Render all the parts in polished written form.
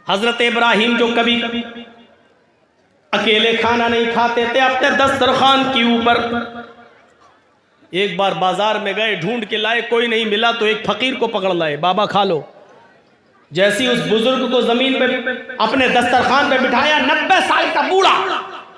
हजरत इब्राहिम जो कभी अकेले खाना नहीं खाते थे अपने दस्तरखान के ऊपर, एक बार बाजार में गए, ढूंढ के लाए, कोई नहीं मिला तो एक फकीर को पकड़ लाए, बाबा खा लो। जैसी उस बुजुर्ग को जमीन पे अपने दस्तरखान पे बिठाया, 90 साल का बूढ़ा,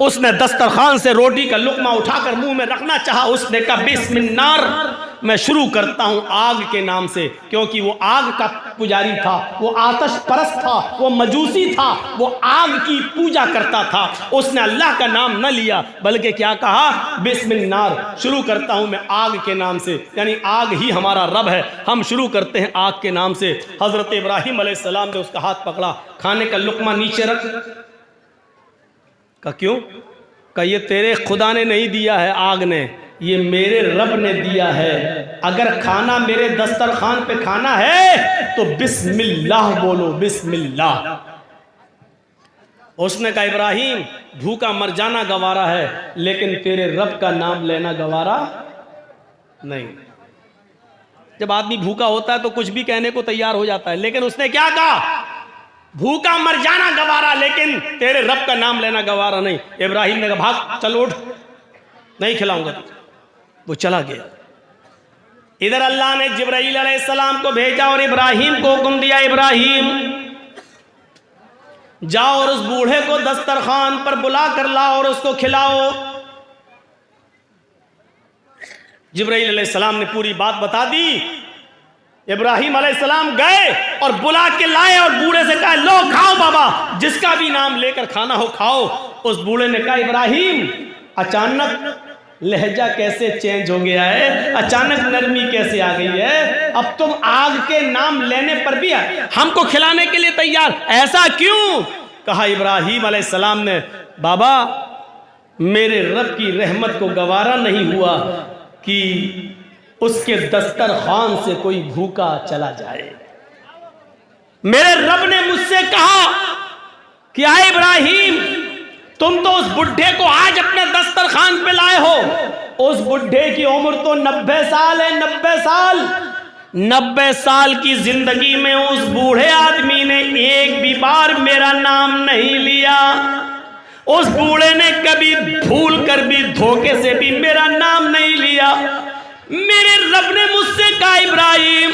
उसने दस्तरखान से रोटी का लुकमा उठाकर मुंह में रखना चाहा, उसने कहा बिस्मिल्लाह, मैं शुरू करता हूं आग के नाम से, क्योंकि वो आग का पुजारी था, वो आतश परस्त था, वो मजूसी था, वो आग की पूजा करता था। उसने अल्लाह का नाम न लिया बल्कि क्या कहा, बिस्मिल्लाह, शुरू करता हूं मैं आग के नाम से, यानी आग ही हमारा रब है, हम शुरू करते हैं आग के नाम से। हजरत इब्राहिम अलैहिस्सलाम ने उसका हाथ पकड़ा, खाने का लुकमा नीचे रख। का क्यों? का ये तेरे खुदा ने नहीं दिया है, आग ने, ये मेरे रब ने दिया है। अगर खाना मेरे दस्तरखान पे खाना है तो बिस्मिल्लाह बोलो, बिस्मिल्लाह। उसने कहा इब्राहिम भूखा मर जाना गवारा है, लेकिन तेरे रब का नाम लेना गवारा नहीं। जब आदमी भूखा होता है तो कुछ भी कहने को तैयार हो जाता है, लेकिन उसने क्या कहा, भूखा मर जाना गवारा, लेकिन तेरे रब का नाम लेना गवारा नहीं। इब्राहिम ने कहा भाग, चल उठ, नहीं खिलाऊंगा। वो चला गया। इधर अल्लाह ने जिब्राईल अलैहिस्सलाम को भेजा और इब्राहिम को हुक्म दिया, इब्राहिम जाओ और उस बूढ़े को दस्तरखान पर बुला कर लाओ और उसको खिलाओ। जिब्राईल अलैहिस्सलाम ने पूरी बात बता दी। इब्राहिम अलैहिस्सलाम गए और बुला के लाए और बूढ़े से कहा लो खाओ बाबा, जिसका भी नाम लेकर खाना हो खाओ। उस बूढ़े ने कहा इब्राहिम अचानक लहजा कैसे चेंज हो गया है, अचानक नरमी कैसे आ गई है, अब तुम आग के नाम लेने पर भी हमको खिलाने के लिए तैयार, ऐसा क्यों? कहा इब्राहिम अलैहिस्सलाम ने, बाबा मेरे रब की रहमत को गवारा नहीं हुआ कि उसके दस्तरखान से कोई भूखा चला जाए। मेरे रब ने मुझसे कहा कि आए इब्राहिम, तुम तो उस बुढ़े को आज अपने दस्तरखान पे लाए हो। उस बुढ़े की उम्र तो 90 साल है, 90 साल। 90 साल की जिंदगी में उस बूढ़े आदमी ने एक भी बार मेरा नाम नहीं लिया। उस बूढ़े ने कभी भूल कर भी, धोखे से भी मेरा नाम नहीं लिया। मेरे रब ने मुझसे कहा इब्राहिम,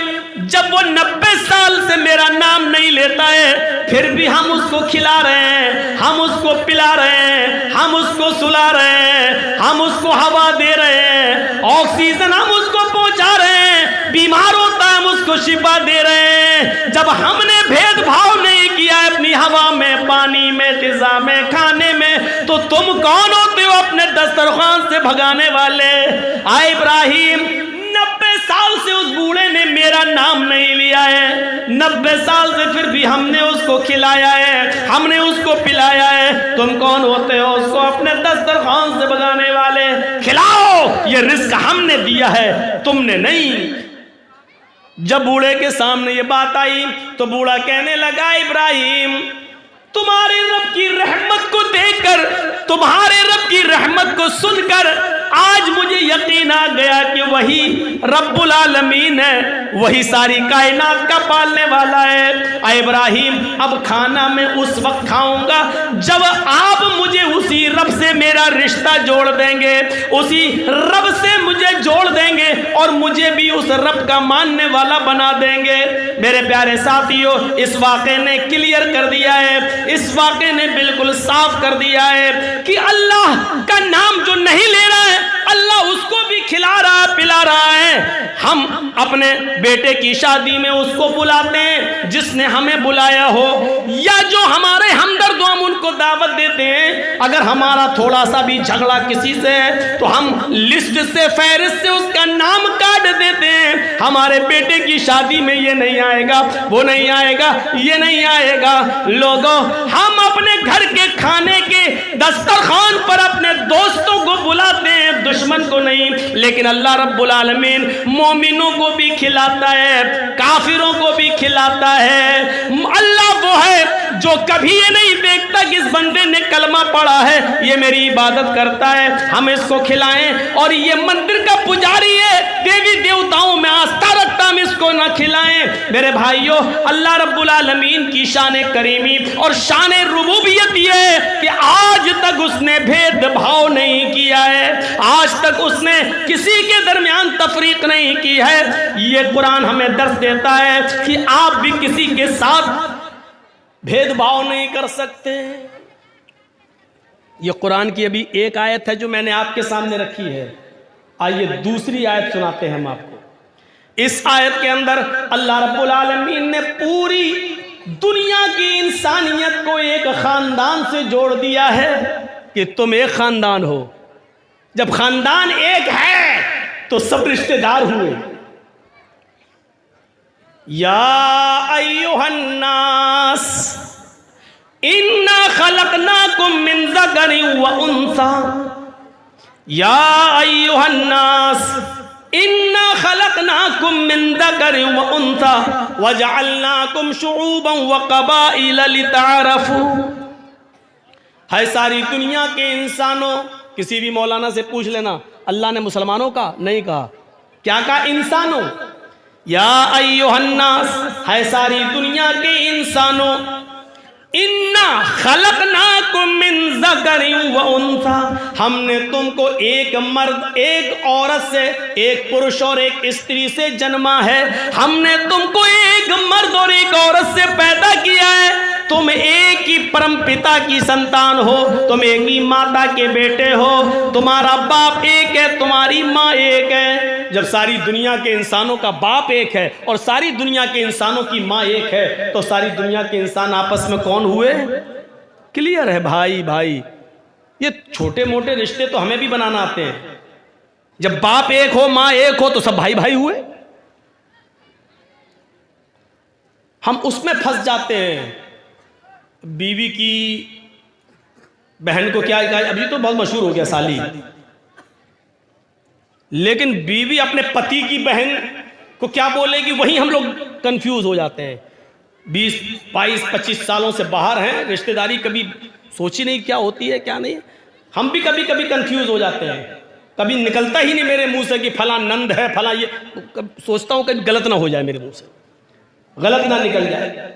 जब वो 90 साल से मेरा नाम नहीं लेता है, फिर भी हम उसको खिला रहे हैं, हम उसको पिला रहे हैं, हम उसको सुला रहे हैं, हम उसको हवा दे रहे हैं, ऑक्सीजन हम उसको पहुंचा रहे हैं, बीमार होता है हम उसको शिफा दे रहे हैं। जब हमने भेदभाव नहीं किया है अपनी हवा में, पानी में, ग़िज़ा में, खाने में, तो तुम कौन होते हो अपने दस्तरखान से भगाने वाले? आए इब्राहिम, 90 साल से उस बूढ़े ने मेरा नाम नहीं लिया है, 90 साल से फिर भी हमने उसको खिलाया है, हमने उसको पिलाया है। तुम कौन होते हो उसको अपने दस्तरखान से भगाने वाले? खिलाओ, ये रिस्क हमने दिया है, तुमने नहीं। जब बूढ़े के सामने ये बात आई तो बूढ़ा कहने लगा इब्राहिम, तुम्हारे रब की रहमत को देखकर, तुम्हारे रब की रहमत को सुनकर आज मुझे यकीन आ गया कि वही रब्बुल आलमीन है, वही सारी कायनात का पालने वाला है। इब्राहिम, अब खाना मैं उस वक्त खाऊंगा जब आप मुझे उसी रब से मेरा रिश्ता जोड़ देंगे, उसी रब से मुझे जोड़ देंगे और मुझे भी उस रब का मानने वाला बना देंगे। मेरे प्यारे साथियों, इस वाक़े ने क्लियर कर दिया है, इस वाक़े ने बिल्कुल साफ कर दिया है कि अल्लाह का नाम जो नहीं ले रहा है, अल्लाह उसको भी खिला रहा है, पिला रहा है। हम अपने बेटे की शादी में उसको बुलाते हैं जिसने हमें बुलाया हो, या जो हमारे हमदर्द, हम उनको दावत देते हैं। अगर हमारा थोड़ा सा भी झगड़ा किसी से है तो हम लिस्ट से, फहरिस्त से उसका नाम काट देते हैं। हमारे बेटे की शादी में ये नहीं आएगा, वो नहीं आएगा, ये नहीं आएगा। लोगों, हम अपने घर के खाने के दस्तरखान पर अपने दोस्तों को बुलाते हैं, दुश्मन को नहीं। लेकिन अल्लाह रब्बुल आलमीन मोमिनों को भी खिलाता है, काफिरों को भी खिलाता है। अल्लाह वो है जो कभी ये नहीं देखता कि इस बंदे ने कलमा पढ़ा है, ये मेरी इबादत करता है, हम इसको खिलाएं, और ये मंदिर का पुजारी है, देवी देवताओं में आस्था रखता, हम इसको ना खिलाएं। मेरे भाइयों, अल्लाह रब्बुल आलमीन की शान करीमी और शान रुबूबियत ये है कि आज तक उसने भेदभाव नहीं किया है, आज तक उसने किसी के दरमियान तफरीक नहीं की है। ये कुरान हमें दर्श देता है कि आप भी किसी के साथ भेदभाव नहीं कर सकते। ये कुरान की अभी एक आयत है जो मैंने आपके सामने रखी है। आइए दूसरी आयत सुनाते हैं हम आपको। इस आयत के अंदर अल्लाह रब्बुल आलमीन ने पूरी दुनिया की इंसानियत को एक खानदान से जोड़ दिया है कि तुम एक खानदान हो। जब खानदान एक है तो सब रिश्तेदार हुए। या अय्युहन्नास इन्ना खलकनाकुम मिन ज़करिन व उन्सा, या अय्युहन्नास इन्ना खलकनाकुम मिन ज़करिन व उन्सा वजअलनाकुम शुऊबन व क़बाइल लितअरफू। है सारी दुनिया के इंसानों, किसी भी मौलाना से पूछ लेना, अल्लाह ने मुसलमानों का नहीं कहा, क्या कहा? इंसानों। या अय्युहन्नास, है सारी दुनिया के इंसानों, इन्ना खलकनाकुम मिन ज़करिन व उन्सा, हमने तुमको एक मर्द एक औरत से, एक पुरुष और एक स्त्री से जन्मा है। हमने तुमको एक मर्द और एक औरत से पैदा किया है। तुम एक ही परम पिता की संतान हो, तुम एक ही माता के बेटे हो, तुम्हारा बाप एक है, तुम्हारी माँ एक है। जब सारी दुनिया के इंसानों का बाप एक है और सारी दुनिया के इंसानों की माँ एक है, तो सारी दुनिया के इंसान आपस में कौन हुए? क्लियर है भाई? भाई ये छोटे मोटे रिश्ते तो हमें भी बनाना आते हैं। जब बाप एक हो माँ एक हो तो सब भाई भाई हुए। हम उसमें फंस जाते हैं। बीवी की बहन को क्या कहा, अभी तो बहुत मशहूर हो गया साली, लेकिन बीवी अपने पति की बहन को क्या बोलेगी, वही हम लोग कंफ्यूज हो जाते हैं। 20, 22, 25 सालों से बाहर हैं, रिश्तेदारी कभी सोची नहीं क्या होती है क्या नहीं। हम भी कभी कभी कंफ्यूज हो जाते हैं। कभी निकलता ही नहीं मेरे मुंह से कि फला नंद है, फला ये, सोचता हूं कभी गलत ना हो जाए, मेरे मुंह से गलत ना निकल जाए।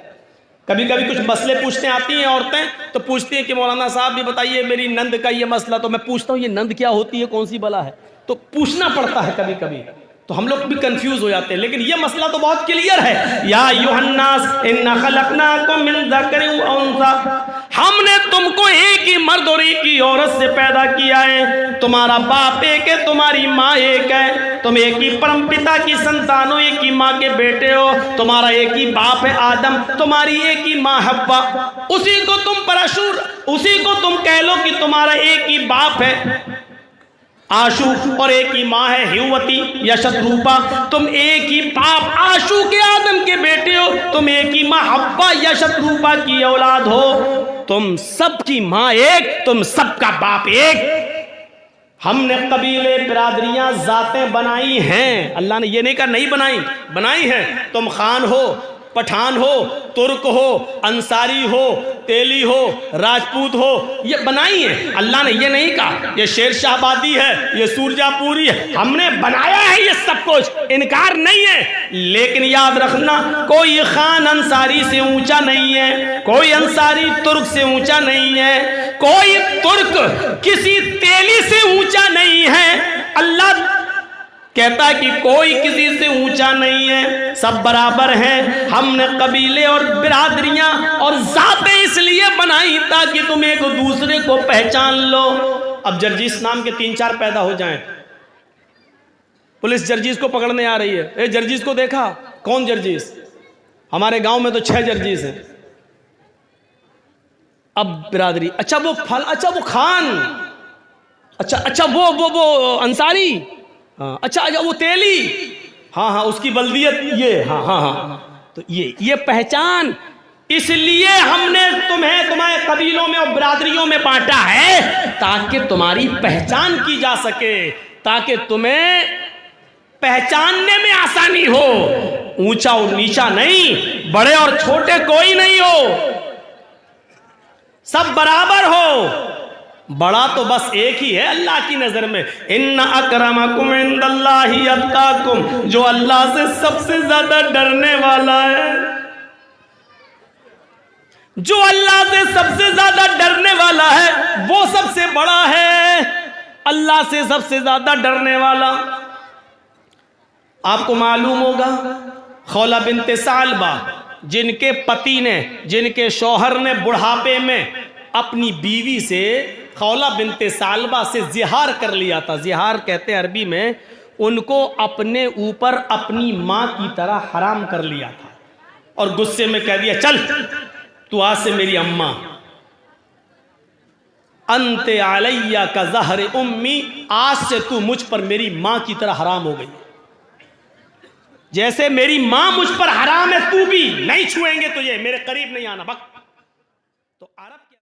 कभी कभी कुछ मसले पूछने आती हैं औरतें, तो पूछती हैं कि मौलाना साहब भी बताइए मेरी नंद का ये मसला। तो मैं पूछता हूँ ये नंद क्या होती है, कौन सी बला है, तो पूछना पड़ता है कभी कभी, तो हम लोग भी कंफ्यूज हो जाते हैं। लेकिन ये मसला तो बहुत क्लियर है। या अय्युहन्नास इन्ना खलकनाकुम मिन ज़करिन व उन्सा, हमने तुमको एक ही मर्द और एक ही औरत से पैदा किया है। तुम्हारा बाप एक है, तुम्हारी माँ एक है, तुम एक ही परम पिता की संतान हो, एक ही माँ के बेटे हो। तुम्हारा एक ही बाप है आदम, तुम्हारी एक ही माँ हव्वा। उसी को तुम परशुर, उसी को तुम कह लो कि तुम्हारा एक ही बाप है आशु और एक ही माँ है हिवती या शत्रुपा। तुम एक ही बाप आशु के आदम के बेटे हो, तुम एक ही माँ हव्वा या शत्रुपा की औलाद हो। तुम सबकी माँ एक, तुम सबका बाप एक। हमने कबीले बिरादरियां जातें बनाई हैं, अल्लाह ने ये नहीं कहा नहीं बनाई, बनाई हैं। तुम खान हो, पठान हो, तुर्क हो, अंसारी हो, तेली हो, राजपूत हो, ये बनाई है। अल्लाह ने ये नहीं कहा ये शेर शाहबादी है, ये सूरजापुरी है। हमने बनाया है ये सब कुछ, इनकार नहीं है। लेकिन याद रखना, कोई खान अंसारी से ऊंचा नहीं है, कोई अंसारी तुर्क से ऊंचा नहीं है, कोई तुर्क किसी तेली से ऊंचा नहीं है। अल्लाह कहता है कि कोई किसी से ऊंचा नहीं है, सब बराबर हैं। हमने कबीले और बिरादरियां और जातें इसलिए बनाई ताकि तुम एक दूसरे को पहचान लो। अब जर्जीस नाम के 3-4 पैदा हो जाएं, पुलिस जर्जीस को पकड़ने आ रही है। ए जर्जीस को देखा? कौन जर्जीस? हमारे गांव में तो 6 जर्जीस हैं। अब बिरादरी, अच्छा वो फल, अच्छा वो खान, अच्छा वो अंसारी, हाँ अच्छा वो तेली, हाँ उसकी बल्दियत ये, हाँ तो ये पहचान। इसलिए हमने तुम्हारे कबीलों में और बिरादरियों में बांटा है ताकि तुम्हारी पहचान की जा सके, ताकि तुम्हें पहचानने में आसानी हो। ऊंचा और नीचा नहीं, बड़े और छोटे कोई नहीं हो। सब बराबर हो, बड़ा तो बस एक ही है अल्लाह की नजर में। इन्ना अकरमकुम इंदल्लाहि अत्काकुम, जो अल्लाह से सबसे ज्यादा डरने वाला है, जो अल्लाह से सबसे ज्यादा डरने वाला है वो सबसे बड़ा है, अल्लाह से सबसे ज्यादा डरने वाला। आपको मालूम होगा खौला बिनते सालबा, जिनके पति ने, जिनके शौहर ने बुढ़ापे में अपनी बीवी से, खौला बिनते सालबा से जिहार कर लिया था। जिहार कहते हैं अरबी में, उनको अपने ऊपर अपनी मां की तरह हराम कर लिया था और गुस्से में कह दिया चल तू आज से मेरी अम्मा, अंते अलैया का ज़हर उम्मी, आज से तू मुझ पर मेरी मां की तरह हराम हो गई। जैसे मेरी मां मुझ पर हराम है, तू भी नहीं छुएंगे तुझे, मेरे करीब नहीं आना। बक तो अरब